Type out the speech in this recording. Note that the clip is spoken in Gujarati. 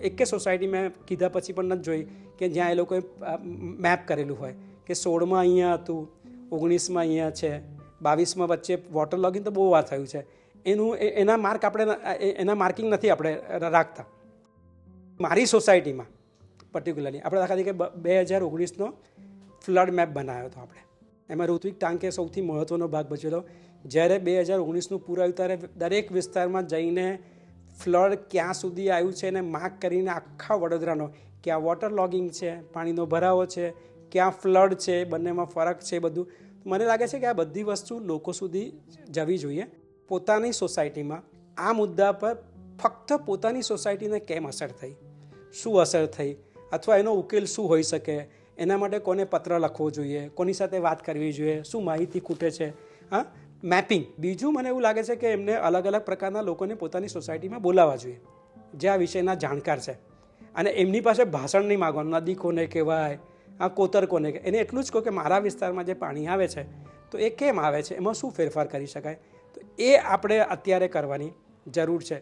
એક સોસાયટી મેં કીધા પછી પણ નથી જોઈ કે જ્યાં એ લોકોએ મેપ કરેલું હોય કે 16માં અહીંયા હતું, 19માં અહીંયા છે, 22માં વચ્ચે વોટર લોગિંગ તો બહુ વાર થયું છે, એના માર્ક આપણે એના માર્કિંગ નથી આપણે રાખતા. મારી સોસાયટીમાં પર્ટિક્યુલરલી આપણે દાખલા તરીકે 2019નો ફ્લડ મેપ બનાવ્યો હતો આપણે. એમાં ઋત્વિક ટાંકે સૌથી મહત્ત્વનો ભાગ ભજવેલો. જ્યારે 2019નું પૂરું આવ્યું ત્યારે દરેક વિસ્તારમાં જઈને ફ્લડ ક્યાં સુધી આવ્યું છે એને માર્ક કરીને આખા વડોદરાનો ક્યાં વોટર લોગિંગ છે, પાણીનો ભરાવો છે, ક્યાં ફ્લડ છે, બંનેમાં ફરક છે, બધું મને લાગે છે કે આ બધી વસ્તુ લોકો સુધી જવી જોઈએ. પોતાની સોસાયટીમાં આ મુદ્દા પર ફક્ત પોતાની સોસાયટીને કેમ અસર થઈ, શું અસર થઈ, અથવા એનો ઉકેલ શું હોઈ શકે, એના માટે કોને પત્ર લખવો જોઈએ, કોની સાથે વાત કરવી જોઈએ, શું માહિતી ખૂટે છે, હા, મેપિંગ. બીજું મને એવું લાગે છે કે એમને અલગ અલગ પ્રકારના લોકોને પોતાની સોસાયટીમાં બોલાવવા જોઈએ જે આ વિષયના જાણકાર છે, અને એમની પાસે ભાષણ નહીં માગવાનું, નદી કોને કહેવાય, આ કોતર કોને કહેવાય, એને એટલું જ કહો કે મારા વિસ્તારમાં જે પાણી આવે છે તો એ કેમ આવે છે, એમાં શું ફેરફાર કરી શકાય. તો એ આપણે અત્યારે કરવાની જરૂર છે.